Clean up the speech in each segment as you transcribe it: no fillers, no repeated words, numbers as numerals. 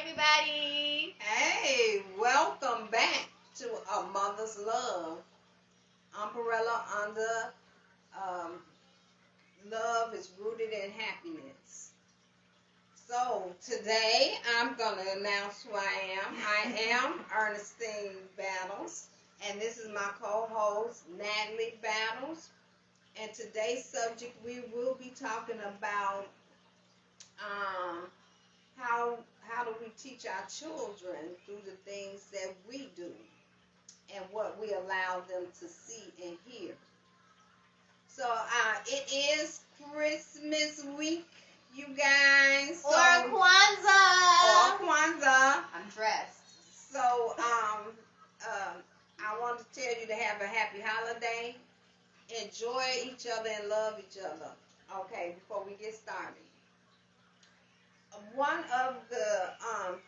everybody. Hey, welcome back to A Mother's Love. Umbrella under love is rooted in happiness. So today I'm going to announce who I am. I am Ernestine Battles, and this is my co-host Natalie Battles. And today's subject we will be talking about um, how do we teach our children through the things that we do and what we allow them to see and hear. So it is Christmas week, you guys. Or Kwanzaa. I'm dressed. So I want to tell you to have a happy holiday. Enjoy each other and love each other. Okay, before we get started. One of the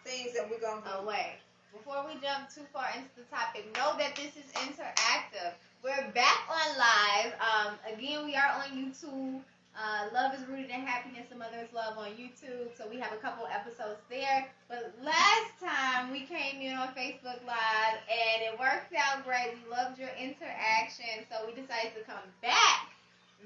things that we're going to do. Oh, wait. Before we jump too far into the topic, know that this is interactive. We're back on live. Again, we are on YouTube. Love is Rooted in Happiness, A Mother's Love on YouTube. So we have a couple episodes there. But last time we came in on Facebook Live and it worked out great. We loved your interaction. So we decided to come back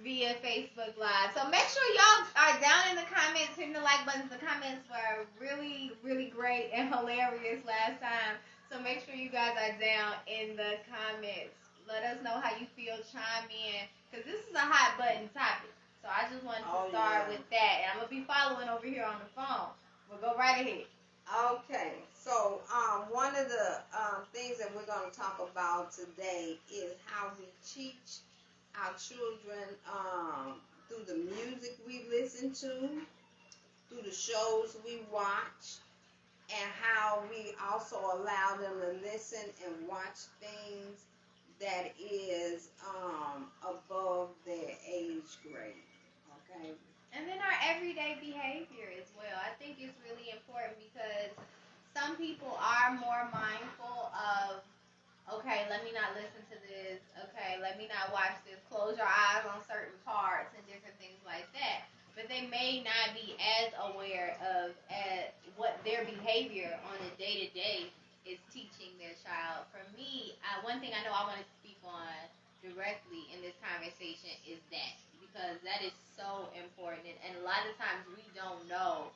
via Facebook Live. So make sure y'all are down in the comments, hitting the like buttons. The comments were really, really great and hilarious last time. So make sure you guys are down in the comments. Let us know how you feel. Chime in, because this is a hot button topic. So I just wanted to start with that. And I'm going to be following over here on the phone. We'll go right ahead. Okay, so one of the things that we're going to talk about today is how we teach our children through the music we listen to, through the shows we watch, and how we also allow them to listen and watch things that is above their age grade. Okay. And then our everyday behavior as well. I think it's really important because some people are more mindful of, okay, let me not listen to this. Okay, let me not watch this. Close your eyes on certain parts and different things like that. But they may not be as aware of what their behavior on a day-to-day is teaching their child. For me, one thing I know I want to speak on directly in this conversation is that, because that is so important. And a lot of times we don't know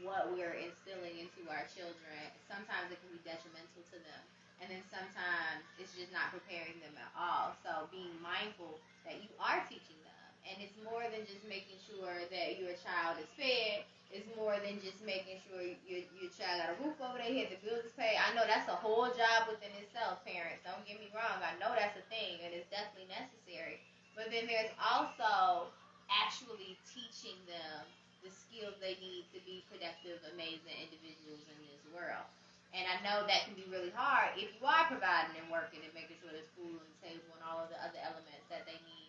what we're instilling into our children. Sometimes it can be detrimental to them. And then sometimes it's just not preparing them at all. So being mindful that you are teaching them. And it's more than just making sure that your child is fed. It's more than just making sure your child got a roof over their head, the bills is paid. I know that's a whole job within itself, parents. Don't get me wrong. I know that's a thing, and it's definitely necessary. But then there's also actually teaching them the skills they need to be productive, amazing individuals in this world. And I know that can be really hard if you are providing and working and making sure there's food on the table and all of the other elements that they need.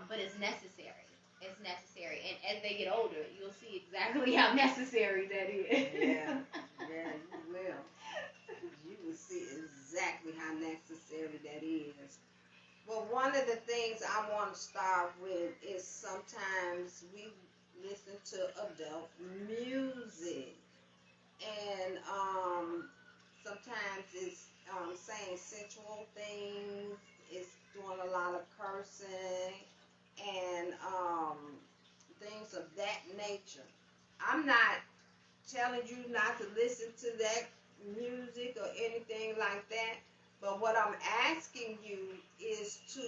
But it's necessary. It's necessary. And as they get older, you'll see exactly how necessary that is. Yeah, you will. You will see exactly how necessary that is. Well, one of the things I want to start with is sometimes we listen to adult music. And sometimes it's saying sensual things, it's doing a lot of cursing, and things of that nature. I'm not telling you not to listen to that music or anything like that, but what I'm asking you is to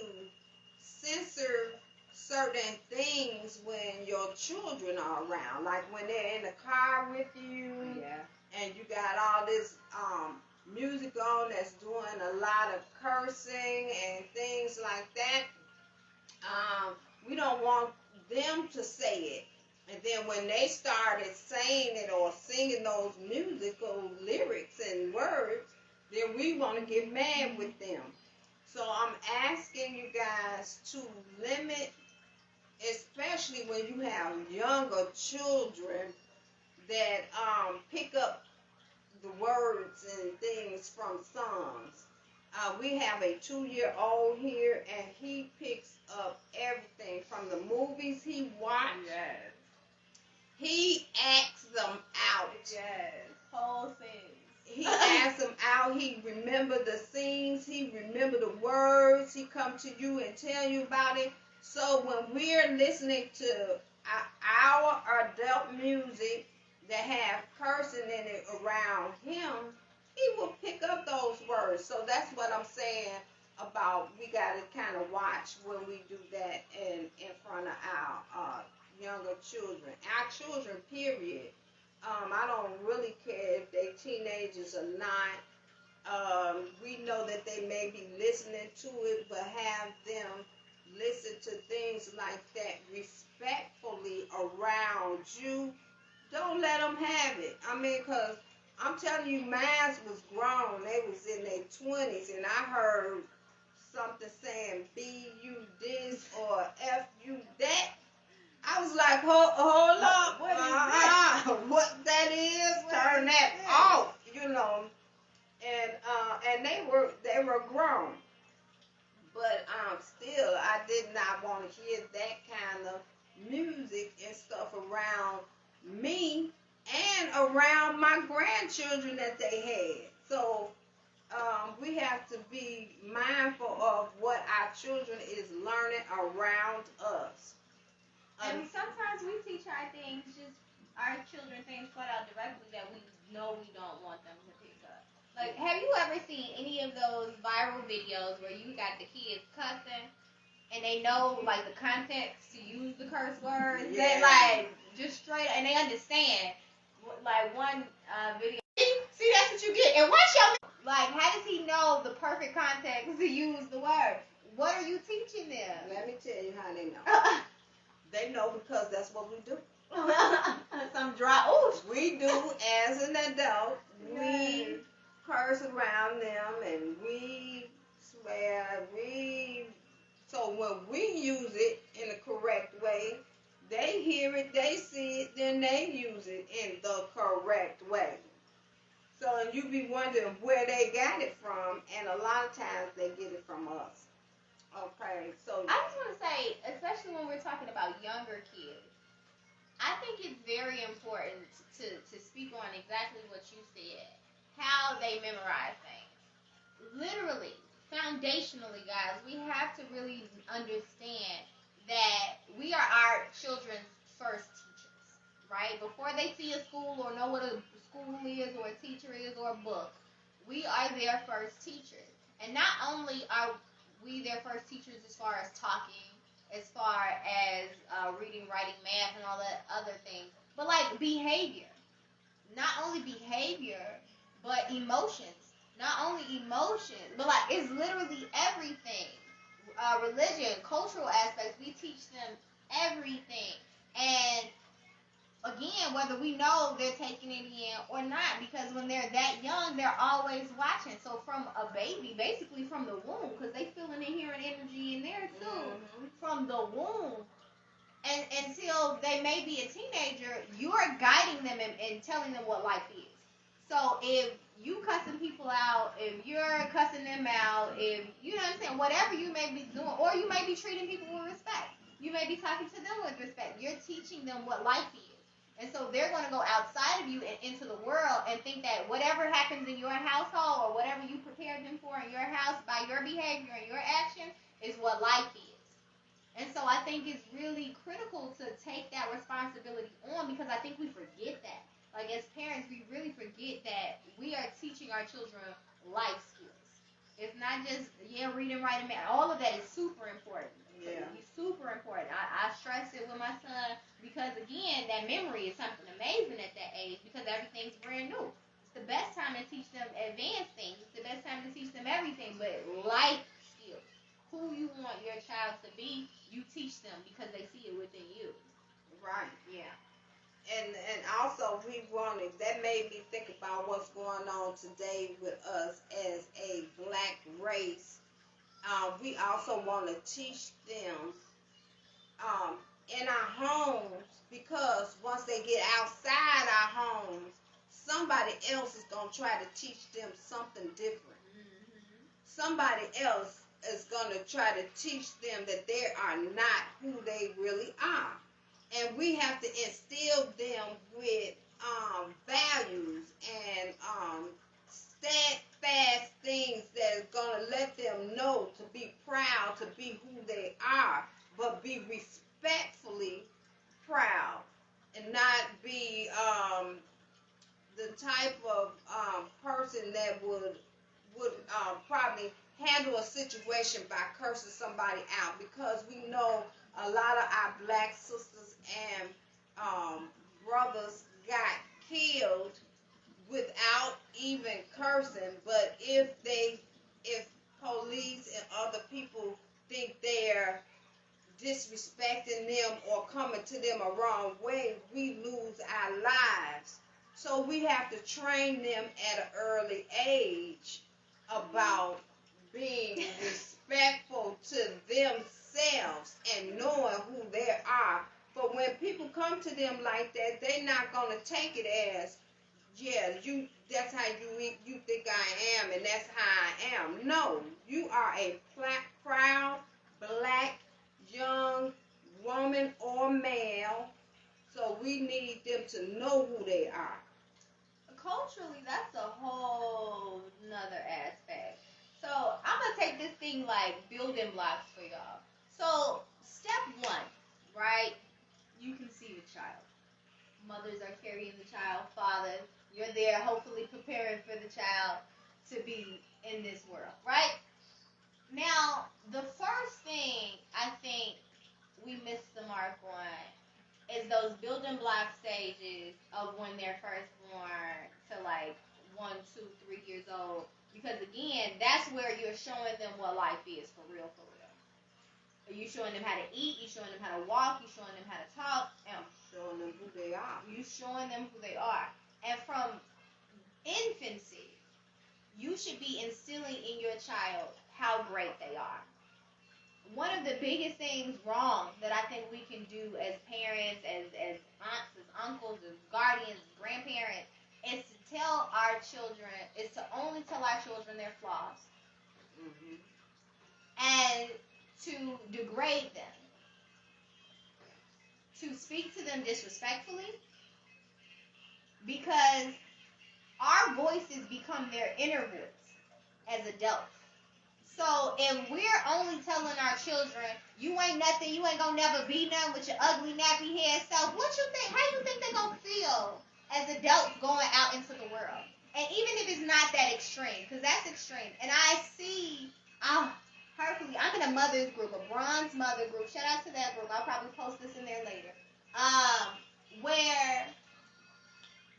censor certain things when your children are around, like when they're in the car with you, and you got all this music on that's doing a lot of cursing and things like that. We don't want them to say it, and then when they started saying it or singing those musical lyrics and words, then we want to get mad with them. So I'm asking you guys to limit, especially when you have younger children that pick up the words and things from songs. We have a 2-year-old here, and he picks up everything from the movies he watched. Yes. He acts them out. Yes. Whole scenes. He asked them out. He remembered the scenes. He remembered the words. He come to you and tell you about it. So when we're listening to our adult music that have cursing in it around him, he will pick up those words. So that's what I'm saying about we got to kind of watch when we do that in front of our younger children. Our children, period. I don't really care if they teenagers or not. We know that they may be listening to it, but have them listen to things like that respectfully around you. Don't let them have it. I mean, because I'm telling you, mine was grown. They was in their 20s, and I heard something saying B you this or F you that. I was like, hold up, what that is, turn that off, and they were grown, but still, I did not want to hear that kind of music and stuff around me and around my grandchildren that they had. So we have to be mindful of what our children is learning around us. And sometimes we teach our children things flat out directly that we know we don't want them to pick up. Like, have you ever seen any of those viral videos where you got the kids cussing and they know like the context to use the curse words? Yeah. They like just straight and they understand. Like one video. See, that's what you get. And what's your like? How does he know the perfect context to use the word? What are you teaching them? Let me tell you how they know. They know because that's what we do. Some dry. Ooh. We do as an adult. We curse around them and we swear. So when we use it in the correct way, they hear it, they see it, then they use it in the correct way. So you be wondering where they got it from, and a lot of times they get it from us. Okay, so I just want to say, especially when we're talking about younger kids, I think it's very important to speak on exactly what you said, how they memorize things. Literally, foundationally, guys, we have to really understand that we are our children's first teachers, right? Before they see a school or know what a school is or a teacher is or a book, we are their first teachers. And not only are we their first teachers as far as talking, as far as reading, writing, math, and all that other things, but like behavior. Not only behavior, but emotions. Not only emotions, but like it's literally everything. Religion, cultural aspects, we teach them everything. And again, whether we know they're taking it in or not, because when they're that young, they're always watching. So from a baby, basically from the womb, because they feeling and hearing energy in there too, from the womb, and until they may be a teenager, you are guiding them and telling them what life is. So if you cussing people out, if you're cussing them out, if you know what I'm saying, whatever you may be doing, or you may be treating people with respect, you may be talking to them with respect. You're teaching them what life is. And so they're going to go outside of you and into the world and think that whatever happens in your household or whatever you prepared them for in your house by your behavior and your action is what life is. And so I think it's really critical to take that responsibility on, because I think we forget that. Like as parents, we really forget that we are teaching our children life skills. It's not just, reading, writing, math. All of that is super important. Yeah. It's super important. I stress it with my son because, again, that memory is something amazing at that age because everything's brand new. It's the best time to teach them advanced things. It's the best time to teach them everything, but life skills. Who you want your child to be, you teach them because they see it within you. Right. Yeah. And also that made me think about what's going on today with us as a black race. We also want to teach them in our homes, because once they get outside our homes, somebody else is going to try to teach them something different. Somebody else is going to try to teach them that they are not who they really are. And we have to instill them with values the type of person that would probably handle a situation by cursing somebody out, because we know a lot of our black sisters and brothers got killed without even cursing. But if police and other people think they're disrespecting them or coming to them a wrong way, we lose our lives. So we have to train them at an early age about being respectful to themselves and knowing who they are. But when people come to them like that, they're not gonna take it as, yeah, that's how you think I am, and that's how I am. No, you are a proud black young woman or male, so we need them to know who they are. Culturally, that's a whole nother aspect. So I'm gonna take this thing like building blocks for y'all. So step one, right? You conceive a child. Mothers are carrying the child. Father, you're there, hopefully preparing for the child to be in this world, right? Now, the first thing I think we miss the mark on is those building block stages of when they're first born to like 1, 2, 3 years old. Because again, that's where you're showing them what life is for real, for real. You showing them how to eat, you showing them how to walk, you showing them how to talk, and showing them who they are. You showing them who they are. And from infancy, you should be instilling in your child how great they are. One of the biggest things wrong that I think we can do as parents, as aunts, as uncles, as guardians, as grandparents, is to tell our children, is to only tell our children their flaws. Mm-hmm. And to degrade them. To speak to them disrespectfully. Because our voices become their inner voice as adults. So if we're only telling our children, you ain't nothing, you ain't gonna never be nothing with your ugly nappy head self, what you think? How you think they gonna feel as adults going out into the world? And even if it's not that extreme, because that's extreme. And I see, hopefully, I'm in a mother's group, a bronze mother group. Shout out to that group. I'll probably post this in there later. Where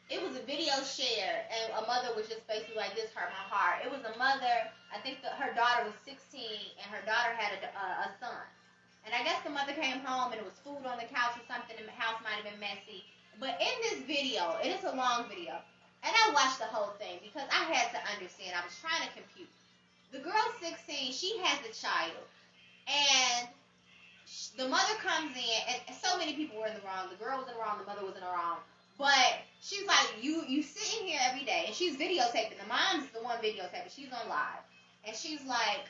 it was a video shared, and a mother was just basically like, this hurt my heart. It was a mother, I think her daughter was 16, and her daughter had a son. And I guess the mother came home, and it was food on the couch or something, and the house might have been messy. But in this video, and it's a long video, and I watched the whole thing because I had to understand. I was trying to compute. The girl's 16, she has a child, and the mother comes in, and so many people were in the wrong. The girl was in the wrong, the mother was in the wrong. But she's like, you sitting here every day, and she's videotaping. The mom's the one videotaping. She's on live. And she's like,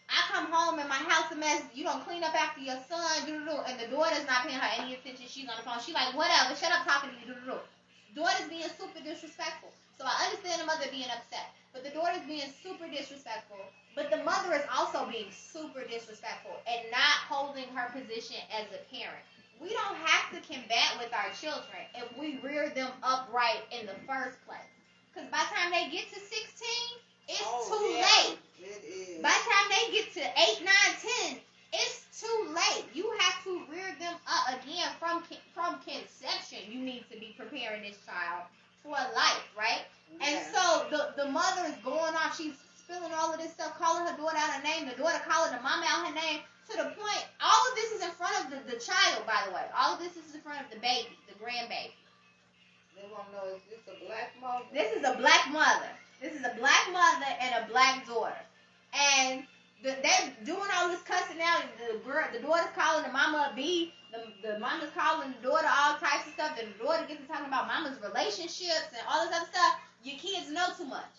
I come home and my house a mess. You don't clean up after your son. And the daughter's not paying her any attention. She's on the phone. She's like, whatever. Shut up talking to me. Daughter's being super disrespectful. So I understand the mother being upset. But the daughter's being super disrespectful. But the mother is also being super disrespectful and not holding her position as a parent. We don't have to combat with our children if we rear them upright in the first place. Because by the time they get to 16, it's too late. It is. By the time they get to 8, 9, 10, it's too late. You have to rear them up again from conception. You need to be preparing this child for life, right? Yeah. And so the mother is going off. She's spilling all of this stuff, calling her daughter out her name. The daughter calling the mama out her name. To the point, all of this is in front of the child, by the way. All of this is in front of the baby, the grandbaby. They want to know, is this a black mother? This is a black mother. This is a black mother and a black daughter. And they're doing all this cussing out. The daughter's calling the mama a B. The mama's calling the daughter all types of stuff. Then the daughter gets to talking about mama's relationships and all this other stuff. Your kids know too much.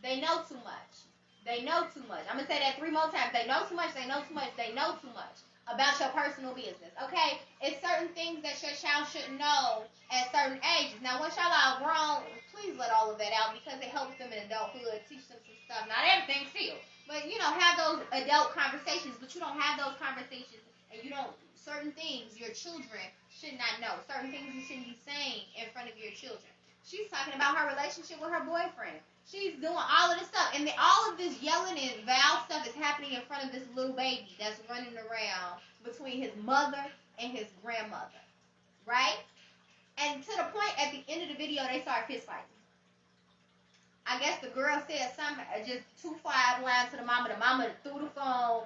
They know too much. They know too much. I'm going to say that 3 more times. They know too much. They know too much. They know too much about your personal business. Okay? It's certain things that your child shouldn't know at certain ages. Now, once y'all are grown, please let all of that out because it helps them in adulthood, teach them some stuff. Not everything still. But, have those adult conversations. But you don't have those conversations and you don't, certain things your children should not know. Certain things you shouldn't be saying in front of your children. She's talking about her relationship with her boyfriend. She's doing all of this stuff. And all of this yelling and foul stuff is happening in front of this little baby that's running around between his mother and his grandmother. Right? And to the point, at the end of the video, they start fist fighting. I guess the girl said something just too far out of line to the mama. The mama threw the phone.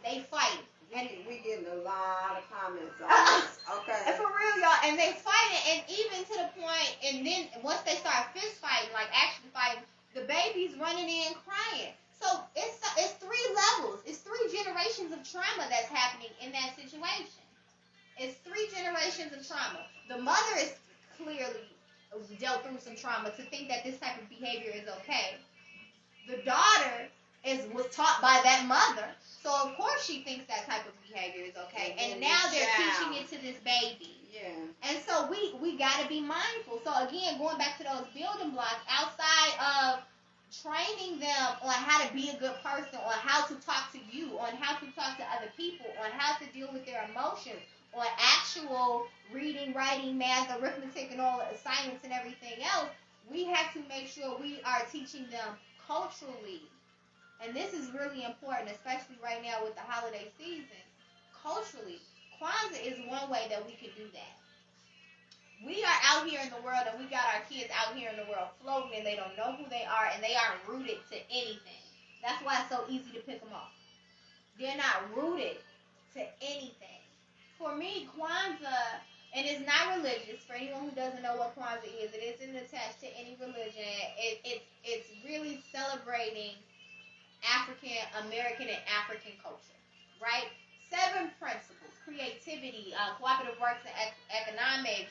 They fight. And we getting a lot of comments on this. Okay. And for real, y'all. And they fighting, and even to the point, and then once they start fist fighting, like actually fighting, the baby's running in crying. So it's 3 levels. It's 3 generations of trauma that's happening in that situation. It's 3 generations of trauma. The mother is clearly dealt through some trauma to think that this type of behavior is okay. The daughter was taught by that mother, so of course she thinks that type of behavior is okay. And now they're teaching it to this baby. Yeah. And so we gotta be mindful. So again, going back to those building blocks, outside of training them on how to be a good person, on how to talk to you, on how to talk to other people, on how to deal with their emotions, on actual reading, writing, math, arithmetic, and all the science and everything else, we have to make sure we are teaching them culturally. And this is really important, especially right now with the holiday season. Culturally, Kwanzaa is one way that we can do that. We are out here in the world, and we got our kids out here in the world floating, and they don't know who they are, and they aren't rooted to anything. That's why it's so easy to pick them off. They're not rooted to anything. For me, Kwanzaa, and it's not religious. For anyone who doesn't know what Kwanzaa is, it isn't attached to any religion. It's really celebrating African American and African culture, right? 7 principles: creativity, cooperative works and economics,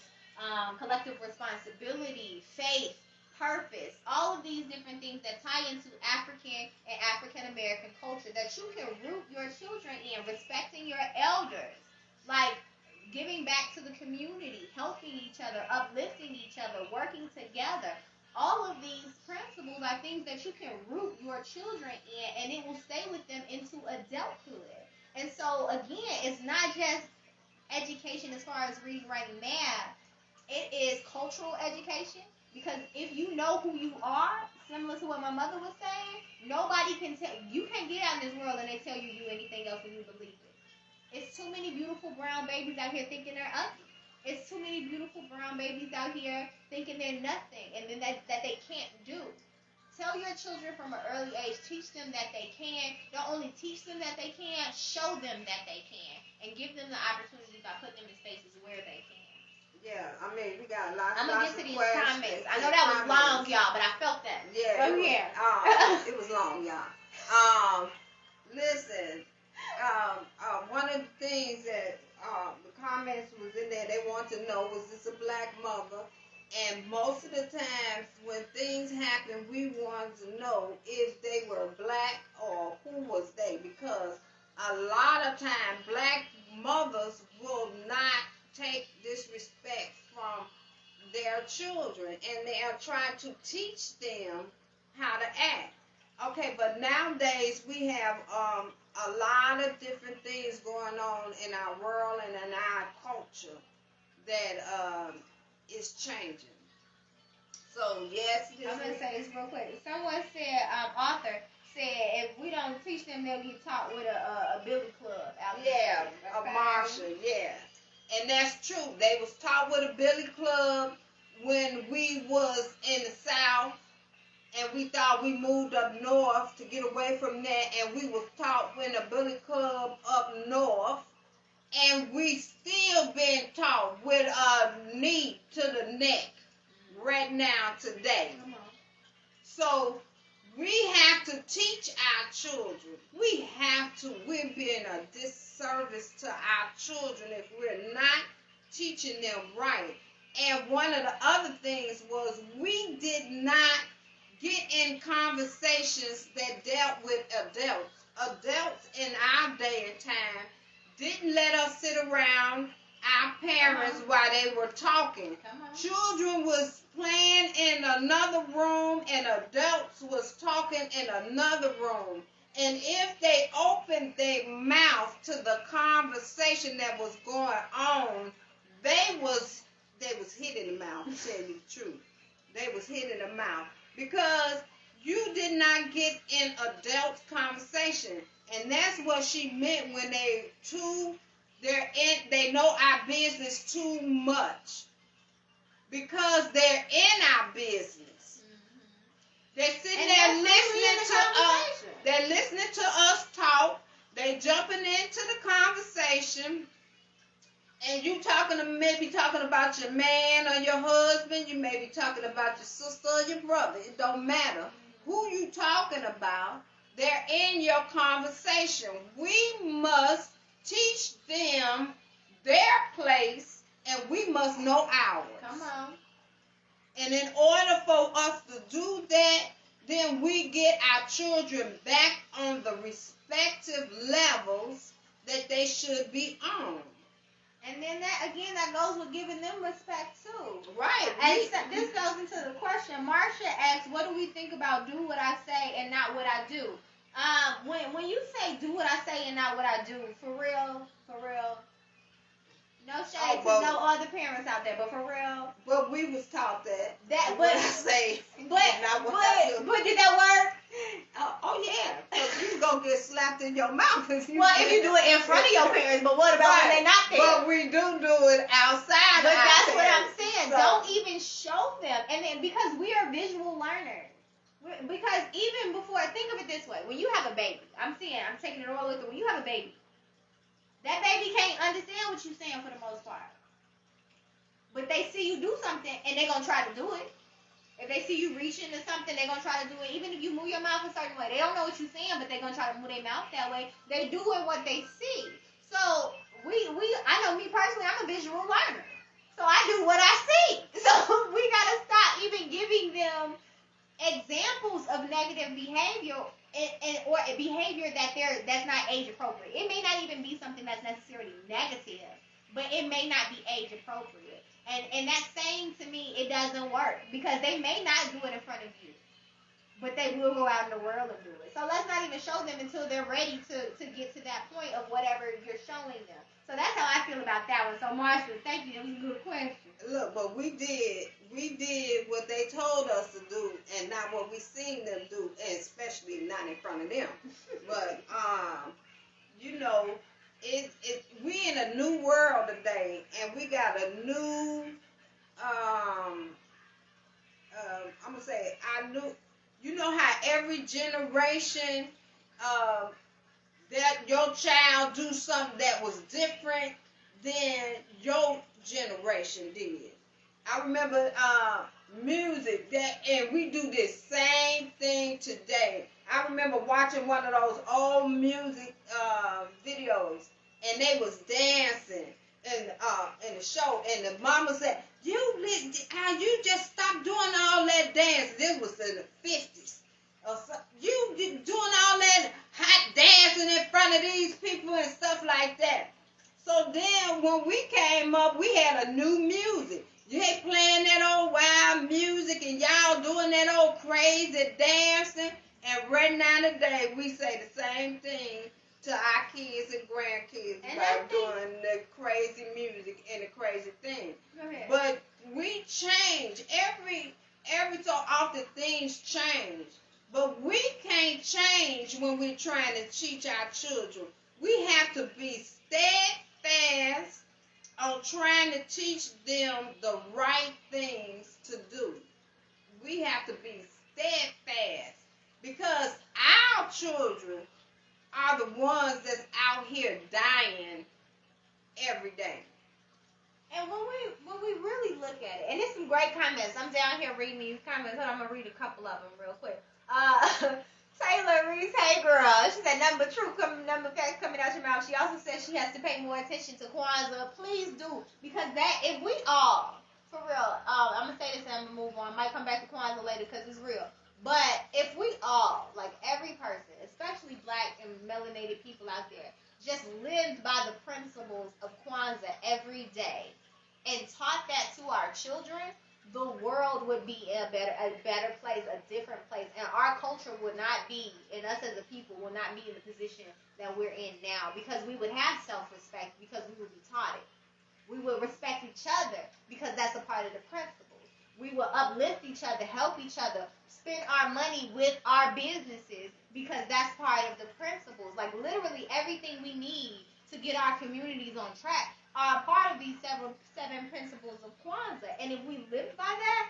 collective responsibility, faith, purpose, all of these different things that tie into African and African American culture that you can root your children in, respecting your elders, like giving back to the community, helping each other, uplifting each other, working together. All of these principles are things that you can root your children in, and it will stay with them into adulthood. And so, again, it's not just education as far as reading, writing, math. It is cultural education, because if you know who you are, similar to what my mother was saying, nobody can tell you. Can't get out in this world and they tell you anything else and you believe it. It's too many beautiful brown babies out here thinking they're ugly. It's too many beautiful brown babies out here thinking they're nothing and then that they can't do. Tell your children from an early age, teach them that they can. Don't only teach them that they can, show them that they can. And give them the opportunity by putting them in spaces where they can. Yeah, I mean, we got lots I'm of get to these questions. comments. I know that was long, y'all, but I felt that. Yeah. From here. It was long, y'all. Listen, one of the things that the comments was in there, they want to know, was this a black mother? And most of the times when things happen, we want to know if they were black or who was they, because a lot of times black mothers will not take disrespect from their children, and they are trying to teach them how to act. Okay, but nowadays we have a lot of different things going on in our world and in our culture that is changing. So yes, I'm gonna say this real quick. Someone said, author said, if we don't teach them, they'll get taught with a billy club. Yeah, a Marshall, yeah. And that's true. They was taught with a billy club when we was in the South, and we thought we moved up north to get away from that, and we was taught with a billy club up north, and we still been taught with a knee to the neck right now today. So we have to teach our children. We have to. We're being a disservice to our children if we're not teaching them right. And one of the other things was we did not get in conversations that dealt with adults. Adults in our day and time didn't let us sit around our parents while they were talking. Children was playing in another room and adults was talking in another room. And if they opened their mouth to the conversation that was going on, they was hit in the mouth, to tell you the truth. They was hit in the mouth because you did not get in adult conversation. And that's what she meant when they know our business too much. Because they're in our business. They're sitting there listening to us. They're listening to us talk. They jumping into the conversation. And you maybe talking about your man or your husband. You may be talking about your sister or your brother. It don't matter who you talking about. They're in your conversation. We must teach them their place, and we must know ours. Come on. And in order for us to do that, then we get our children back on the respective levels that they should be on. And then that goes with giving them respect too. Right. And this goes into the question. Marsha asks, what do we think about do what I say and not what I do? When you say do what I say and not what I do, for real, no shade to no other parents out there, but for real. But we was taught that. What I say, not what I do. But did that work? Oh yeah, because you gonna get slapped in your mouth if you. Well, if you do it in front of your parents, but what about when they're not there? But we do it outside. But that's what I'm saying. So, don't even show them, and then because we are visual learners. Because even before, think of it this way: when you have a baby, I'm taking it all with you. When you have a baby, that baby can't understand what you're saying for the most part. But they see you do something, and they're gonna try to do it. If they see you reaching to something, they're going to try to do it. Even if you move your mouth a certain way. They don't know what you're saying, but they're going to try to move their mouth that way. They doing what they see. So, I know me personally, I'm a visual learner. So, I do what I see. So, we got to stop even giving them examples of negative behavior or behavior that's not age appropriate. It may not even be something that's necessarily negative, but it may not be age appropriate. And that's saying to me it doesn't work because they may not do it in front of you, but they will go out in the world and do it. So let's not even show them until they're ready to get to that point of whatever you're showing them. So that's how I feel about that one. So Marsha, thank you. That was a good question. Look, but we did what they told us to do and not what we seen them do, and especially not in front of them. But we in a new world today, and we got a new I'm gonna say you know how every generation that your child do something that was different than your generation did. I remember music and we do this same thing today. I remember watching one of those old music videos, and they was dancing in the show, and the mama said, you just stop doing all that dance. This was in the 50s. You doing all that hot dancing in front of these people and stuff like that. So then when we came up, we had a new music. You ain't playing that old wild music and y'all doing that old crazy dancing. And right now today, we say the same thing to our kids and grandkids about doing the crazy music and the crazy thing. But we change. Every so often things change. But we can't change when we're trying to teach our children. We have to be steadfast on trying to teach them the right things to do. We have to be steadfast because our children are the ones that's out here dying every day. And when we really look at it, and there's some great comments. I'm down here reading these comments, and I'm gonna read a couple of them real quick. Taylor Reese, hey girl. She said nothing but truth, nothing but facts coming out your mouth. She also said she has to pay more attention to Kwanzaa. Please do, because if we all, for real, I'm gonna say this and I'm gonna move on. Might come back to Kwanzaa later because it's real. But if we all, like every person, especially black and melanated people out there, just lived by the principles of Kwanzaa every day and taught that to our children, the world would be a better place, a different place, and our culture would not be, and us as a people would not be in the position that we're in now, because we would have self-respect because we would be taught it. We would respect each other because that's a part of the principles. We will uplift each other, help each other, spend our money with our businesses because that's part of the principles. Like literally everything we need to get our communities on track are part of these seven principles of Kwanzaa. And if we live by that,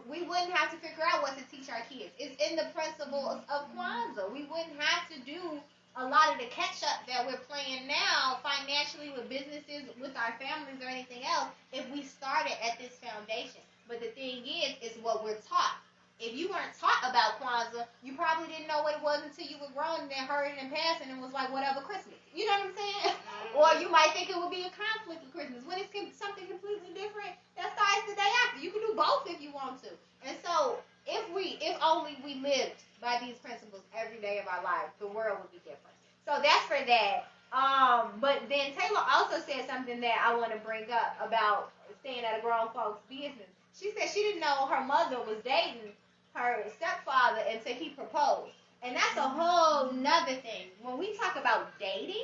we wouldn't have to figure out what to teach our kids. It's in the principles of Kwanzaa. We wouldn't have to do a lot of the catch up that we're playing now financially with businesses, with our families, or anything else if we started at this foundation. But the thing is what we're taught. If you weren't taught about Kwanzaa, you probably didn't know what it was until you were grown and then heard it in passing and was like, whatever, Christmas. You know what I'm saying? Or you might think it would be a conflict with Christmas when it's something completely different that starts the day after. You can do both if you want to. And so if only we lived by these principles every day of our life, the world would be different. So that's for that. But then Taylor also said something that I want to bring up about staying at a grown folks' business. She said she didn't know her mother was dating her stepfather until he proposed. And that's a whole nother thing. When we talk about dating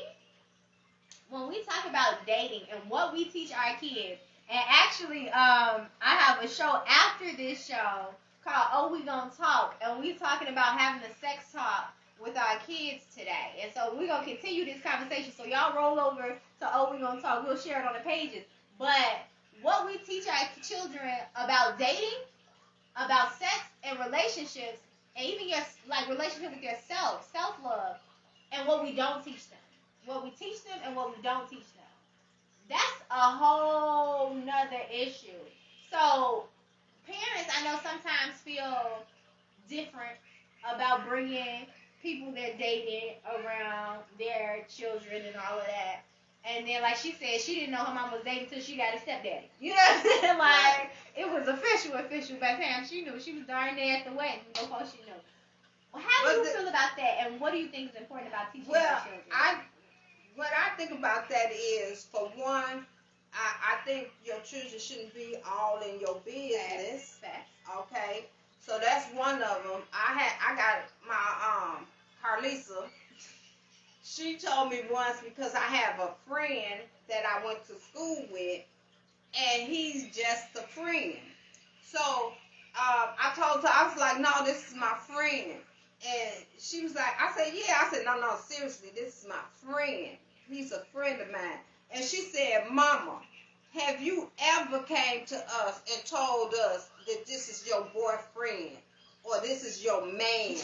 and what we teach our kids, and actually, I have a show after this show called Oh We Gonna Talk, and we talking about having a sex talk with our kids today. And so we're gonna continue this conversation. So y'all roll over to Oh We Gonna Talk. We'll share it on the pages. But what we teach our children about dating, about sex and relationships, and even your relationship with yourself, self-love, and what we don't teach them. What we teach them and what we don't teach them. That's a whole nother issue. So parents, I know, sometimes feel different about bringing people they're dating around their children and all of that. And then, like she said, she didn't know her mom was dating until she got a stepdaddy. You know what I'm saying? Like, it was official by the time she knew. She was darn near at the wedding before she knew. Well, how do you feel about that, and what do you think is important about teaching your children? What I think about that is, for one, I think your children shouldn't be all in your business. Facts. Okay, so that's one of them. I got my Carlisa. She told me once, because I have a friend that I went to school with, and he's just a friend. So I told her, I was like, no, this is my friend. And she was like, I said, yeah. I said, no, seriously, this is my friend. He's a friend of mine. And she said, Mama, have you ever came to us and told us that this is your boyfriend or this is your man?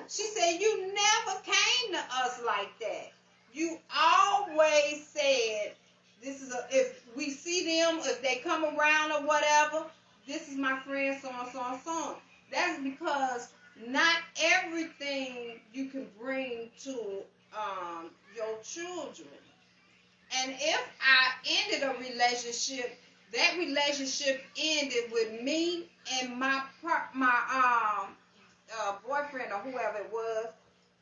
She said, you never came to us like that. You always said, this is if we see them, if they come around or whatever, this is my friend, so and so and so. That's because not everything you can bring to your children. And if I ended a relationship, that relationship ended with me and my boyfriend or whoever it was.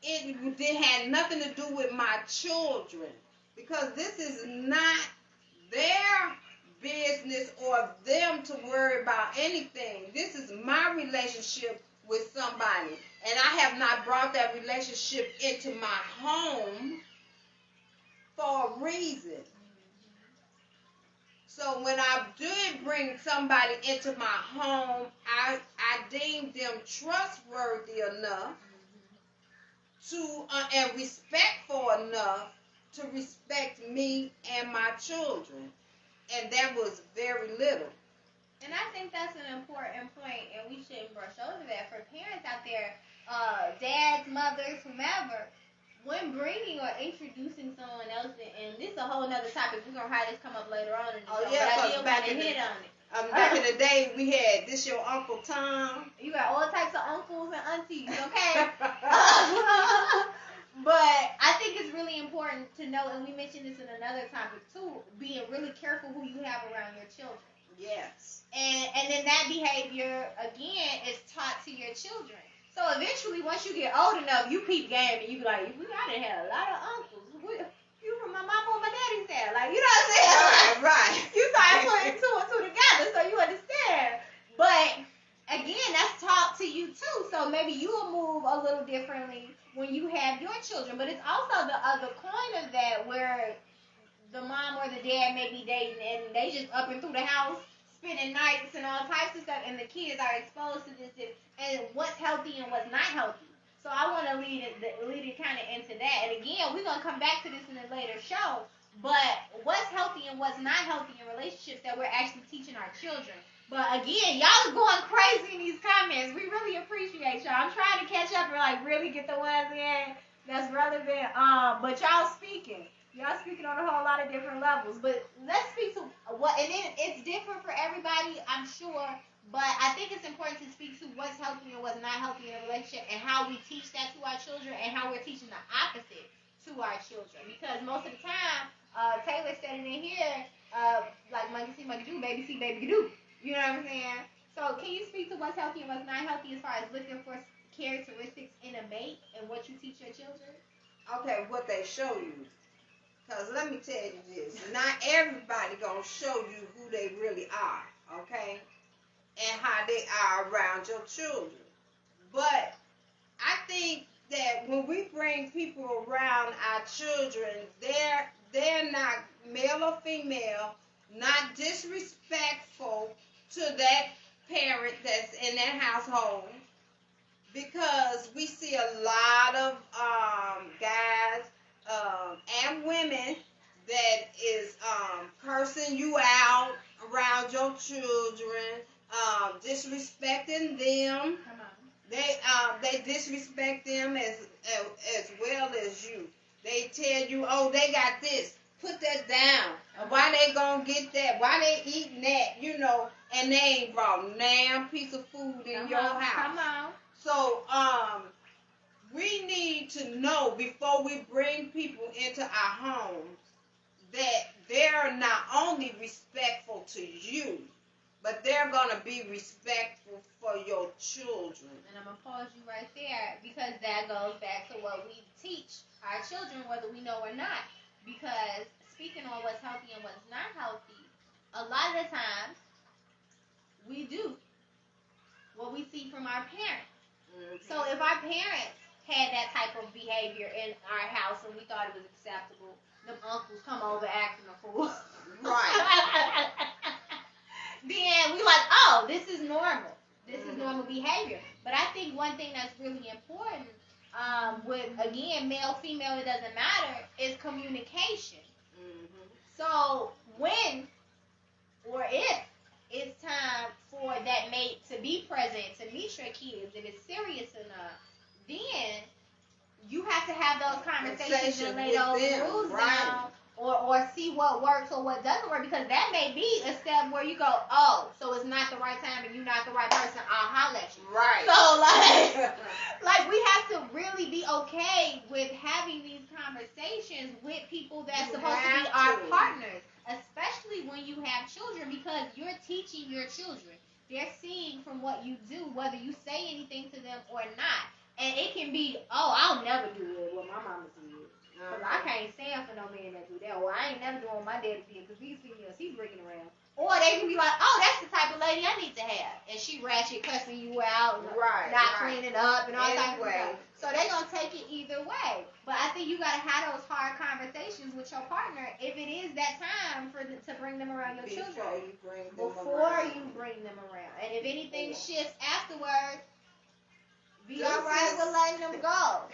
It had nothing to do with my children, because this is not their business or them to worry about anything. This is my relationship with somebody, and I have not brought that relationship into my home for a reason. So when I did bring somebody into my home, I deemed them trustworthy enough to and respectful enough to respect me and my children, and that was very little. And I think that's an important point, and we shouldn't brush over that. For parents out there, dads, mothers, whomever, when bringing or introducing someone else, and this is a whole nother topic, we're going to have this come up later on in the show, yeah, but I did want to hit on it. Back in the day, we had this your Uncle Tom. You got all types of uncles and aunties, okay? But I think it's really important to know, and we mentioned this in another topic too, being really careful who you have around your children. Yes. And then that behavior, again, is taught to your children. So eventually, once you get old enough, you peep game and you be like, I done had a lot of uncles. You from my mama or my daddy's dad. Like, you know what I'm saying? Right. You start putting two and two together so you understand. But, again, that's taught to you too. So maybe you will move a little differently when you have your children. But it's also the other coin of that, where the mom or the dad may be dating and they just up and through the house, spending nights and all types of stuff, and the kids are exposed to this and what's healthy and what's not healthy. So I want to lead it kind of into that. And again, we're gonna come back to this in a later show. But what's healthy and what's not healthy in relationships that we're actually teaching our children. But again, y'all are going crazy in these comments. We really appreciate y'all. I'm trying to catch up and like really get the ones in that's relevant. But y'all speaking. Y'all speaking on a whole lot of different levels. But let's speak to what, and then it's different for everybody, I'm sure. But I think it's important to speak to what's healthy and what's not healthy in a relationship and how we teach that to our children and how we're teaching the opposite to our children. Because most of the time, Taylor said it in here, like monkey see, monkey do, baby see, baby do. You know what I'm saying? So can you speak to what's healthy and what's not healthy as far as looking for characteristics in a mate and what you teach your children? Okay, what they show you. Because let me tell you this. Not everybody going to show you who they really are, okay? And how they are around your children. But I think that when we bring people around our children, they're not male or female, not disrespectful to that parent that's in that household, because we see a lot of guys and women that is cursing you out around your children, disrespecting them. Come on. They disrespect them as well as you. They tell you, oh, they got this. Put that down. Why they gonna get that? Why they eating that? You know, and they ain't brought a damn piece of food in your house. Come on. So we need to know before we bring people into our homes that they're not only respectful to you, but they're gonna be respectful for your children. And I'm gonna pause you right there because that goes back to what we teach our children, whether we know or not. Because speaking on what's healthy and what's not healthy, a lot of the times we do what we see from our parents. Mm-hmm. So if our parents had that type of behavior in our house and we thought it was acceptable, them uncles come over acting a fool. Right. Then we like, oh, this is normal. This is normal behavior. But I think one thing that's really important, with, again, male, female, it doesn't matter, is communication. Mm-hmm. So when or if it's time for that mate to be present, to meet your kids, if it's serious enough, then you have to have those conversations and lay those rules down. Or see what works or what doesn't work, because that may be a step where you go, oh, so it's not the right time and you're not the right person, I'll holler at you. Right. So like we have to really be okay with having these conversations with people that's supposed to be our partners, especially when you have children, because you're teaching your children. They're seeing from what you do, whether you say anything to them or not. And it can be, oh, I'll never do it what my mama did. Because I can't stand for no man that do that. Or I ain't never doing what my daddy did because these females, he's breaking around. Or they can be like, oh, that's the type of lady I need to have. And she ratchet, cussing you out, not cleaning up, and all types of stuff. So they're going to take it either way. But I think you got to have those hard conversations with your partner if it is that time to bring them around your children. Before you bring them around. And if anything shifts afterwards, be all right with letting them go.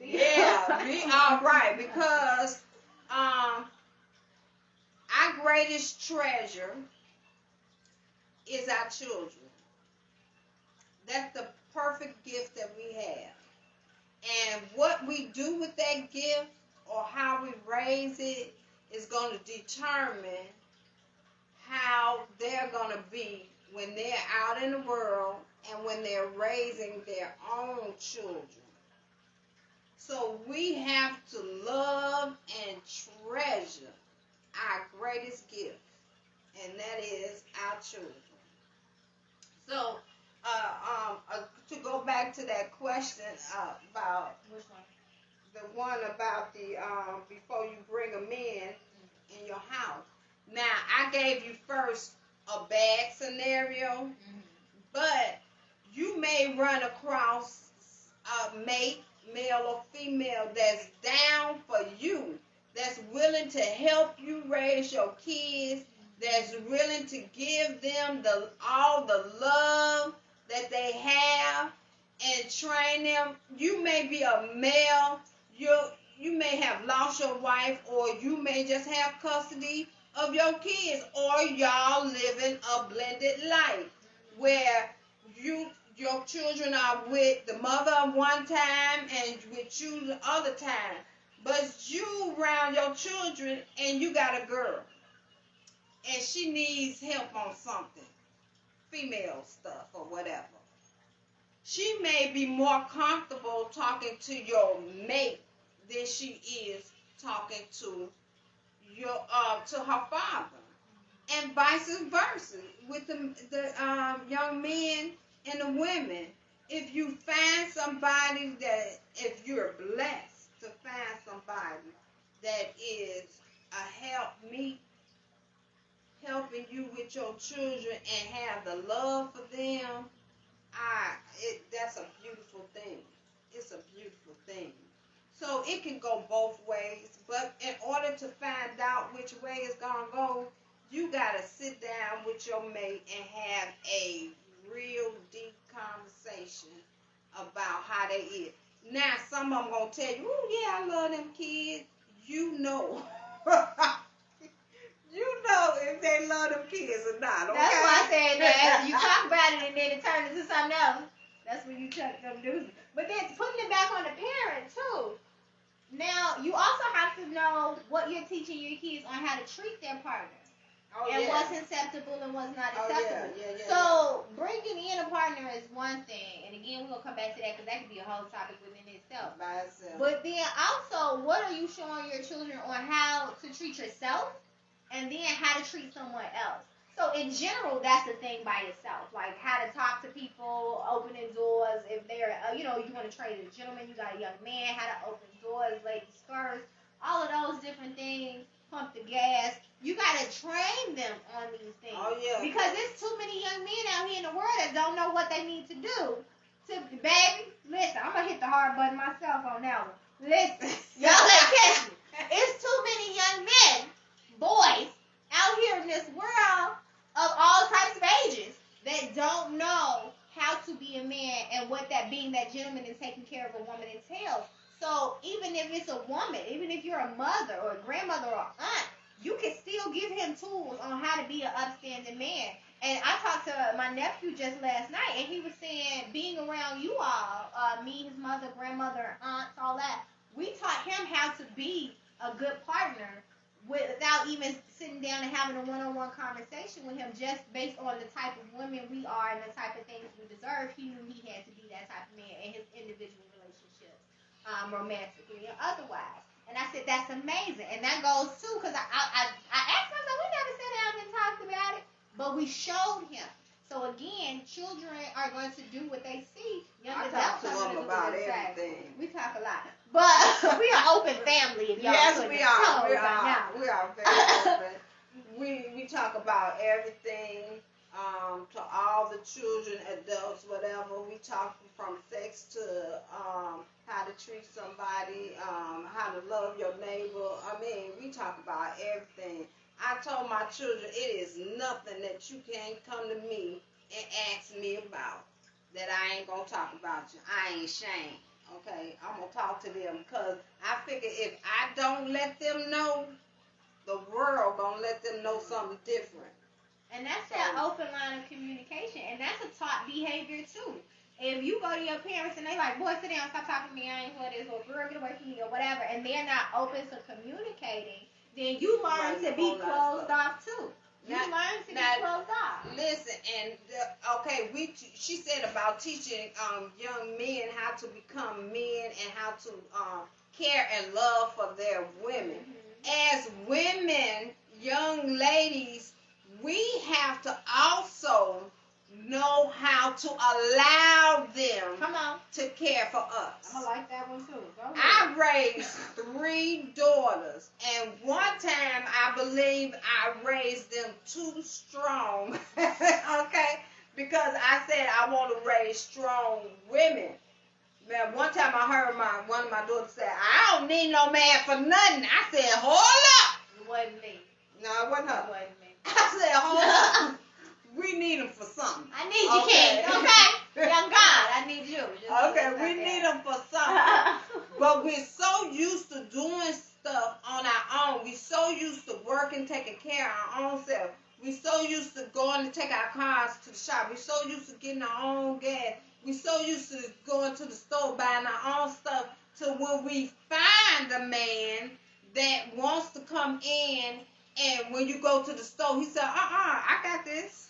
Yeah, be all right, because our greatest treasure is our children. That's the perfect gift that we have. And what we do with that gift or how we raise it is going to determine how they're going to be when they're out in the world and when they're raising their own children. So we have to love and treasure our greatest gift, and that is our children. So, to go back to that question about which one? The one about the before you bring them in your house. Now, I gave you first a bad scenario, but you may run across a mate, male or female, that's down for you, that's willing to help you raise your kids, that's willing to give them all the love that they have and train them. You may be a male, you may have lost your wife, or you may just have custody of your kids, or y'all living a blended life where your children are with the mother one time and with you the other time. But you around your children and you got a girl and she needs help on something, female stuff or whatever. She may be more comfortable talking to your mate than she is talking to to her father, and vice versa with the young men and the women. If you find somebody that, if you're blessed to find somebody that is a help me, helping you with your children and have the love for them, that's a beautiful thing. It's a beautiful thing. So it can go both ways, but in order to find out which way it's gonna go, you gotta sit down with your mate and have a real deep conversation about how they is. Now some of them gonna tell you, "Oh yeah, I love them kids." You know, you know if they love them kids or not. Okay? That's why I said that you talk about it and then it turns into something else. That's when you check them dudes. But then putting it back on the parent too. Now you also have to know what you're teaching your kids on how to treat their partner. And what's acceptable and what's not acceptable. So bringing in a partner is one thing, and again we're gonna come back to that because that could be a whole topic within itself. By itself. But then also, what are you showing your children on how to treat yourself, and then how to treat someone else? So in general, that's the thing by itself, like how to talk to people, opening doors. If they're, you want to trade a gentleman, you got a young man, how to open doors, ladies first, all of those different things. Pump the gas. You gotta train them on these things. Oh yeah. Because there's too many young men out here in the world that don't know what they need to do. Baby, listen, I'm gonna hit the hard button myself on that one. Listen, y'all ain't catch me. It's too many young men, boys, out here in this world of all types of ages that don't know how to be a man and what that being that gentleman and taking care of a woman entails. So even if it's a woman, even if you're a mother or a grandmother or aunt, you can still give him tools on how to be an upstanding man. And I talked to my nephew just last night, and he was saying being around you all, me, his mother, grandmother, aunts, all that, we taught him how to be a good partner without even sitting down and having a one-on-one conversation with him, just based on the type of women we are and the type of things we deserve. He knew he had to be that type of man in his individual relationships, romantically or otherwise. And I said, that's amazing. And that goes too, because I asked myself, we never sat down and talked about it, but we showed him. So again, children are going to do what they see. Young adults are going to do what they say. We talk a lot. But we are open family. If y'all yes, we are. We are very open. we talk about everything, to all the children, adults, whatever. We talk from sex to how to treat somebody, how to love your neighbor. I mean, we talk about everything. I told my children, it is nothing that you can't come to me and ask me about that I ain't going to talk about you. I ain't ashamed. Okay, I'm going to talk to them because I figure if I don't let them know, the world going to let them know something different. And that's that open line of communication. And that's a taught behavior too. If you go to your parents and they like, boy, sit down, stop talking to me, I ain't for this, or girl, get away from me, or whatever, and they're not open to communicating, then you learn to be closed off too. You learn to be closed off. Listen, and she said about teaching young men how to become men and how to care and love for their women. Mm-hmm. As women, young ladies, we have to also know how to allow them to care for us. I'm gonna like that one too. I raised 3 daughters, and one time I believe I raised them too strong. Okay, because I said I want to raise strong women. Man, one time I heard one of my daughters say, "I don't need no man for nothing." I said, "Hold up." It wasn't me. No, it wasn't her. It wasn't me. I said, hold up. We need them for something. I need you, King. Okay? Young God, I need you. Okay, we need them for something. But we're so used to doing stuff on our own. We're so used to working, taking care of our own self. We're so used to going to take our cars to the shop. We're so used to getting our own gas. We're so used to going to the store, buying our own stuff. To when we find a man that wants to come in, and when you go to the store, he said, I got this.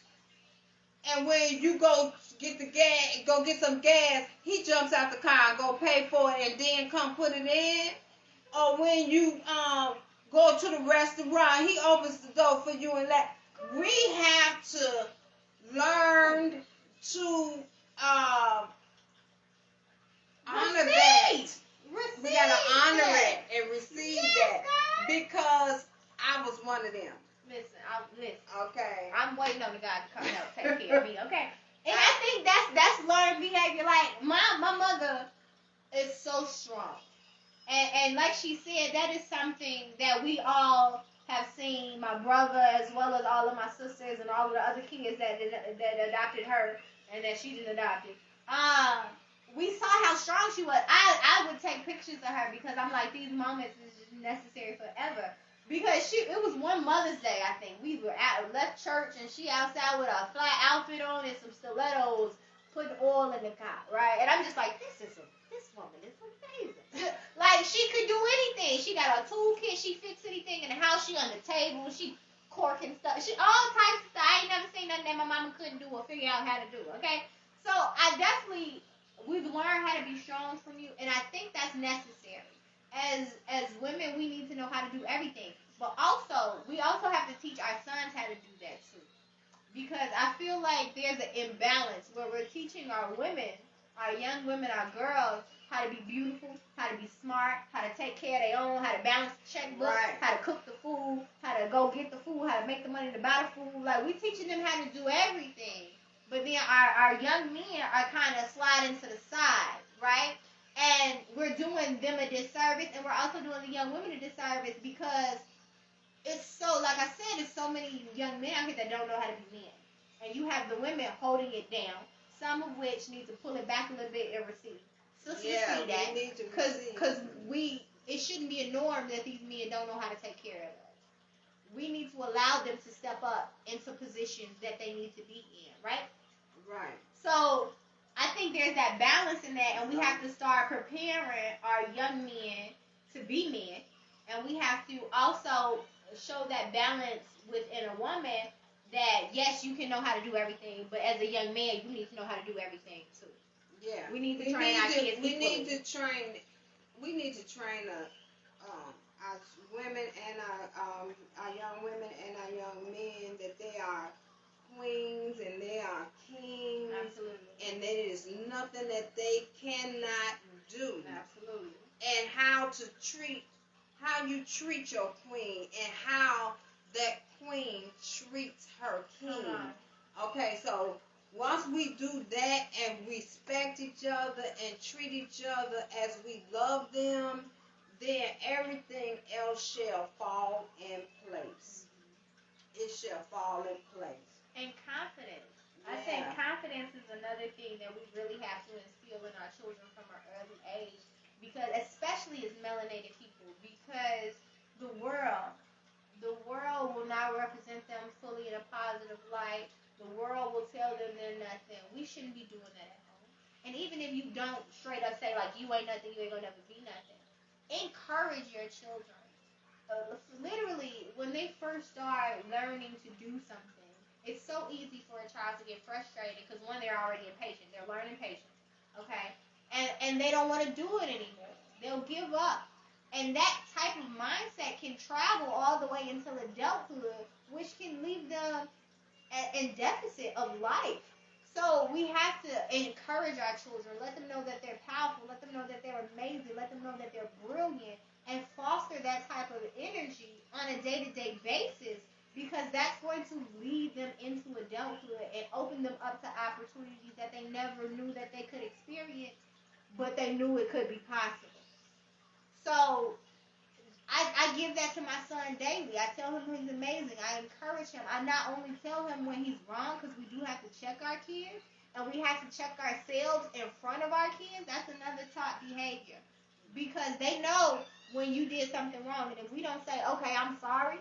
And when you go get the gas, go get some gas, he jumps out the car and go pay for it and then come put it in. Or when you go to the restaurant, he opens the door for you and let. We have to learn to honor that. We gotta honor it and receive that, because I was one of them. Listen. Okay. I'm waiting on the God to come help take care of me. Okay. And I think that's learned behavior. Like my mother is so strong, and like she said, that is something that we all have seen. My brother, as well as all of my sisters and all of the other kids that adopted her and that she didn't adopt it. We saw how strong she was. I would take pictures of her because I'm like, these moments is just necessary forever. Because it was one Mother's Day, I think. We were left church and she outside with a fly outfit on and some stilettos, putting oil in the car, right? And I'm just like, this woman is amazing. Like, she could do anything. She got a toolkit. She fix anything in the house. She on the table. She corking stuff. She all types of stuff. I ain't never seen nothing that my mama couldn't do or figure out how to do, okay? So we've learned how to be strong from you, and I think that's necessary. As women, we need to know how to do everything. But also, we also have to teach our sons how to do that too. Because I feel like there's an imbalance where we're teaching our women, our young women, our girls, how to be beautiful, how to be smart, how to take care of their own, how to balance the checkbook, right, how to cook the food, how to go get the food, how to make the money to buy the food. Like, we're teaching them how to do everything. But then our young men are kind of sliding to the side, right? And we're doing them a disservice, and we're also doing the young women a disservice because it's so, like I said, there's so many young men out here that don't know how to be men. And you have the women holding it down, some of which need to pull it back a little bit and receive. Sisters see that. Because it shouldn't be a norm that these men don't know how to take care of us. We need to allow them to step up into positions that they need to be in, right? Right. So I think there's that balance in that, and we have to start preparing our young men to be men, and we have to also show that balance within a woman that, yes, you can know how to do everything, but as a young man, you need to know how to do everything too. Yeah. We need to train our kids equally. We need to train our women and our young women and our young men that they are queens and they are kings. Absolutely. And there is nothing that they cannot do. Absolutely. And how you treat your queen and how that queen treats her king. Okay, so once we do that and respect each other and treat each other as we love them, then everything else shall fall in place. It shall fall in place. And confidence. Yeah. I think confidence is another thing that we really have to instill in our children from an early age, because especially as melanated people, because the world will not represent them fully in a positive light. The world will tell them they're nothing. We shouldn't be doing that at home. And even if you don't straight up say, like, you ain't nothing, you ain't gonna never be nothing, encourage your children. Literally, when they first start learning to do something, it's so easy for a child to get frustrated because, one, they're already impatient. They're learning patience, okay? And they don't want to do it anymore. They'll give up. And that type of mindset can travel all the way until adulthood, which can leave them in deficit of life. So we have to encourage our children, let them know that they're powerful, let them know that they're amazing, let them know that they're brilliant, and foster that type of energy on a day-to-day basis, because that's going to lead them into adulthood and open them up to opportunities that they never knew that they could experience, but they knew it could be possible. So I give that to my son daily. I tell him he's amazing. I encourage him. I not only tell him when he's wrong, because we do have to check our kids, and we have to check ourselves in front of our kids. That's another taught behavior. Because they know when you did something wrong. And if we don't say, okay, I'm sorry,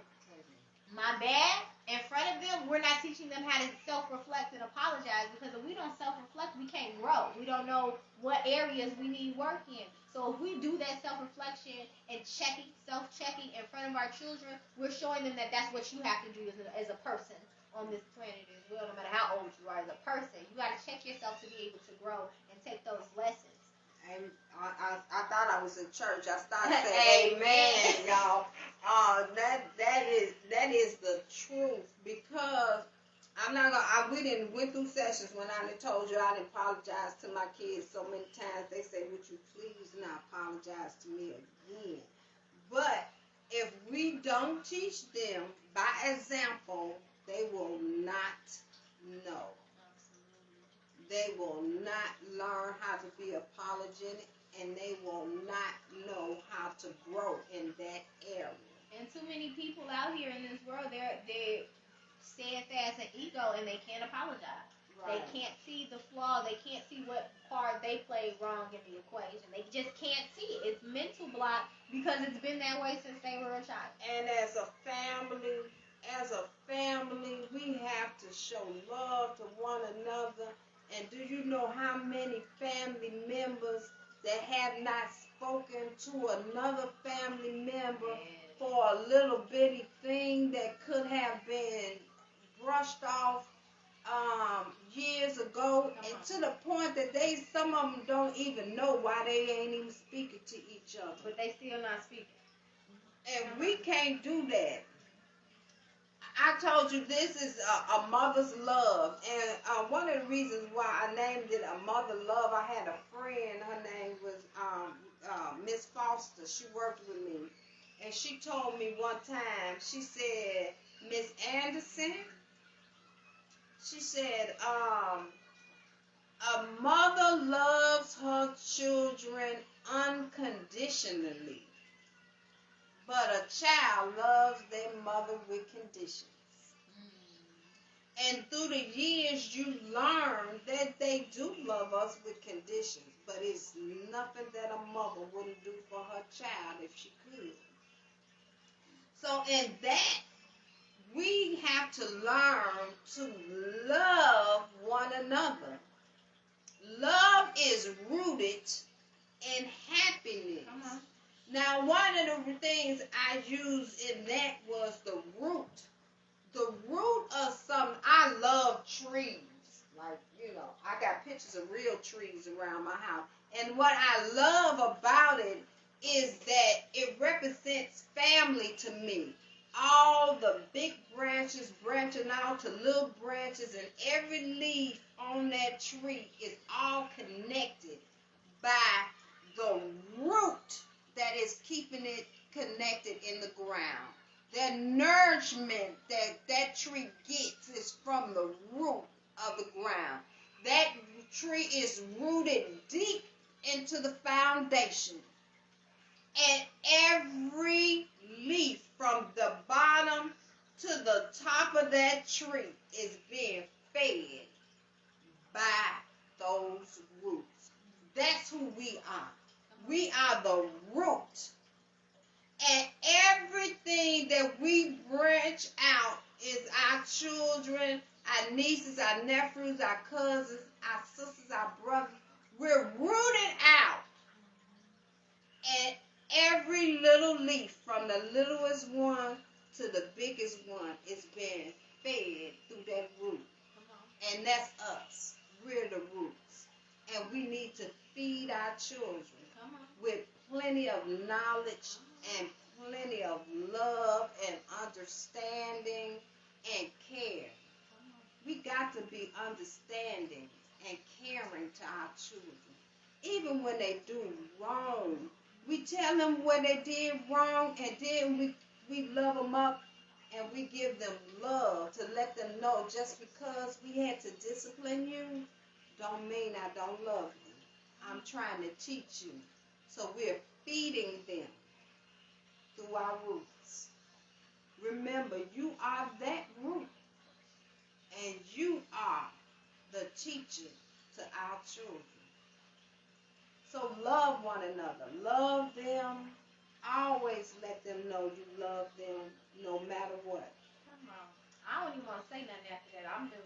my bad, in front of them, we're not teaching them how to self-reflect and apologize, because if we don't self-reflect, we can't grow. We don't know what areas we need work in. So if we do that self-reflection and self-checking in front of our children, we're showing them that that's what you have to do as a person on this planet as well, no matter how old you are as a person. You got to check yourself to be able to grow and take those lessons. And I thought I was in church. I started saying amen, y'all. That is the truth, because I'm not gonna. We didn't went through sessions when I told you I didn't apologize to my kids so many times. They say, "Would you please not apologize to me again?" But if we don't teach them by example, they will not know. They will not learn how to be apologetic, and they will not know how to grow in that area. And too many people out here in this world, they're steadfast and ego, and they can't apologize. Right. They can't see the flaw. They can't see what part they played wrong in the equation. They just can't see it. It's mental block because it's been that way since they were a child. And as a family, we have to show love to one another. And do you know how many family members that have not spoken to another family member for a little bitty thing that could have been brushed off years ago, and to the point that some of them don't even know why they ain't even speaking to each other. But they still not speaking. And we can't do that. I told you this is a mother's love, and one of the reasons why I named it a mother love, I had a friend, her name was Miss Foster. She worked with me, and she told me one time, she said, "Miss Anderson," she said, "A mother loves her children unconditionally, but a child loves their mother with conditions." And through the years, you learn that they do love us with conditions, but it's nothing that a mother wouldn't do for her child if she could. So in that, we have to learn to love one another. Love is rooted in happiness. Now, one of the things I used in that was the root. The root of something. I love trees. Like, I got pictures of real trees around my house. And what I love about it is that it represents family to me. All the big branches branching out to little branches, and every leaf on that tree is all connected by the root that is keeping it connected in the ground. The nourishment that tree gets is from the root of the ground. That tree is rooted deep into the foundation. And every leaf from the bottom to the top of that tree is being fed by those roots. That's who we are. We are the root. And everything that we branch out is our children, our nieces, our nephews, our cousins, our sisters, our brothers. We're rooted out. And every little leaf, from the littlest one to the biggest one, is being fed through that root. And that's us. We're the roots. And we need to feed our children with plenty of knowledge and plenty of love and understanding and care. We got to be understanding and caring to our children. Even when they do wrong, we tell them what they did wrong, and then we love them up, and we give them love to let them know just because we had to discipline you don't mean I don't love you. I'm trying to teach you. So we're feeding them through our roots. Remember, you are that root, and you are the teacher to our children. So love one another. Love them. Always let them know you love them no matter what. Come on. I don't even want to say nothing after that. I'm done.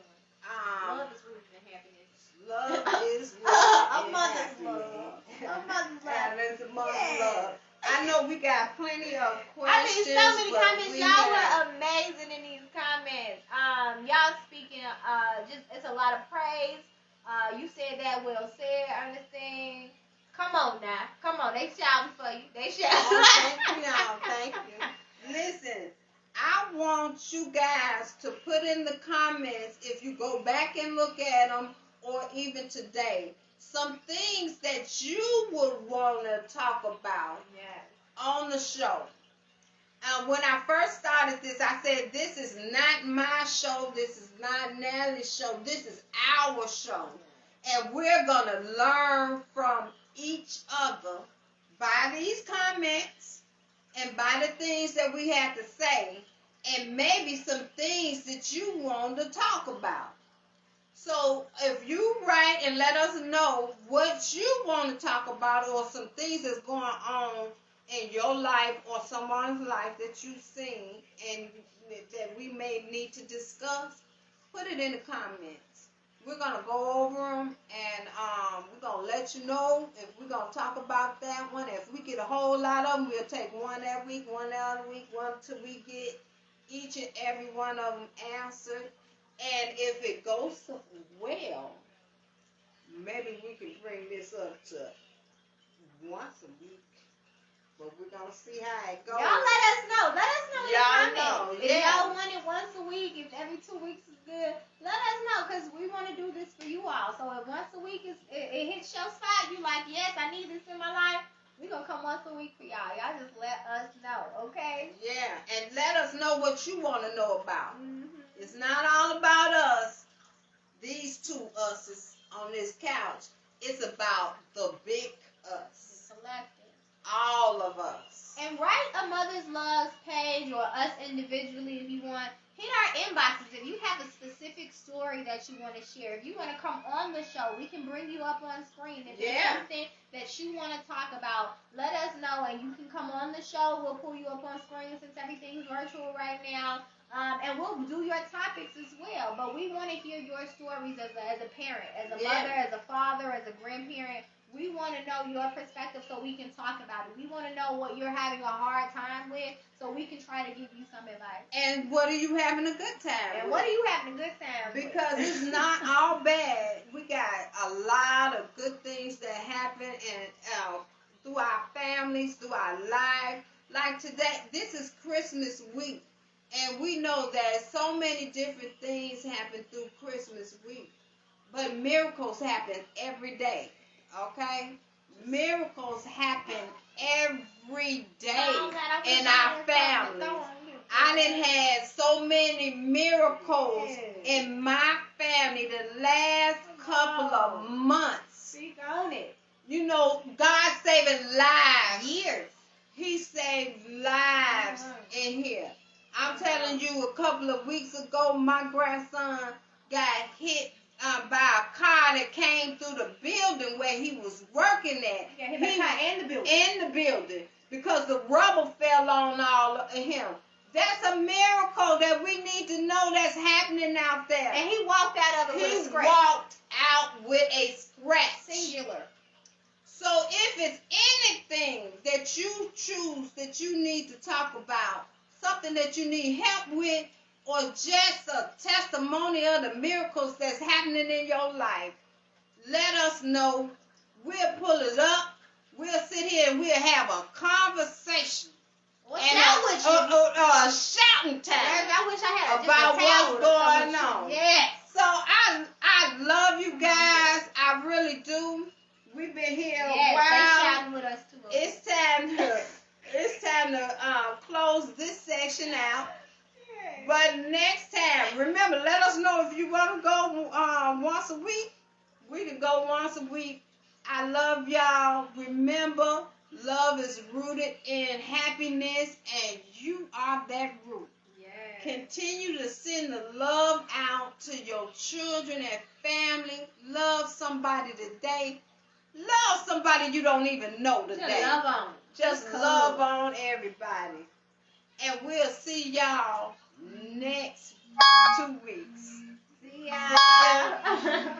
Love is rooted in happiness. Love is rooted A in mother's happiness. love. A mother's love. And it's a mother's love. I know we got plenty of I questions. mean, so many comments. Y'all were amazing in these comments. Y'all speaking, just it's a lot of praise. You said that well said, Ernestine. Come on now, come on. They shouting for you. They shouting. Oh, thank you, y'all. Thank you. Listen, I want you guys to put in the comments, if you go back and look at them, or even today, some things that you would want to talk about on the show. When I first started this, I said, this is not my show. This is not Nellie's show. This is our show. And we're going to learn from each other by these comments and by the things that we have to say, and maybe some things that you want to talk about. So if you write and let us know what you want to talk about, or some things that's going on in your life or someone's life that you've seen and that we may need to discuss, put it in the comments. We're going to go over them, and we're going to let you know if we're going to talk about that one. If we get a whole lot of them, we'll take one that week, one the other week, one till we get each and every one of them answered. And if it goes well, maybe we can bring this up to once a week. But we're going to see how it goes. Y'all let us know. Let us know in the comments. Know, if y'all want it once a week, if every 2 weeks is good, let us know, because we want to do this for you all. So if once a week it hits your spot, you like, yes, I need this in my life, we're going to come once a week for y'all. Y'all just let us know, okay? Yeah, and let us know what you want to know about. Mm-hmm. It's not all about us, these two us's on this couch. It's about the big us. The collective. All of us. And write a Mother's Loves page, or us individually if you want. Hit our inboxes if you have a specific story that you want to share. If you want to come on the show, we can bring you up on screen. If there's something that you want to talk about, let us know, and you can come on the show. We'll pull you up on screen since everything's virtual right now. And we'll do your topics as well. But we want to hear your stories as a parent, as a mother, as a father, as a grandparent. We want to know your perspective so we can talk about it. We want to know what you're having a hard time with so we can try to give you some advice. And what are you having a good time And with? what are you having a good time with? Because it's not all bad. We got a lot of good things that happen through our families, through our life. Like today, this is Christmas week. And we know that so many different things happen through Christmas week. But miracles happen every day. Okay? Miracles happen every day in our families. I done had so many miracles in my family the last couple of months. Speak on it. You know, God saving lives. Years. He saved lives in here. I'm telling you, a couple of weeks ago, my grandson got hit by a car that came through the building where he was working at. Yeah, hit the car in the building. In the building, because the rubble fell on all of him. That's a miracle that we need to know that's happening out there. And he walked out of it with a scratch. He walked out with a scratch. Singular. So if it's anything that you choose that you need to talk about, something that you need help with, or just a testimony of the miracles that's happening in your life, let us know. We'll pull it up. We'll sit here and we'll have a conversation. A shouting time. I wish I had about what's going on. Yes. So I love you guys. I really do. We've been here a while. They shouting with us too. It's time to close this section out. But next time, remember, let us know if you want to go once a week. We can go once a week. I love y'all. Remember, Love is rooted in happiness, and you are that root. Yes. Continue to send the love out to your children and family. Love somebody today. Love somebody you don't even know today. Just love on. Just love on everybody. And we'll see y'all next 2 weeks. See ya.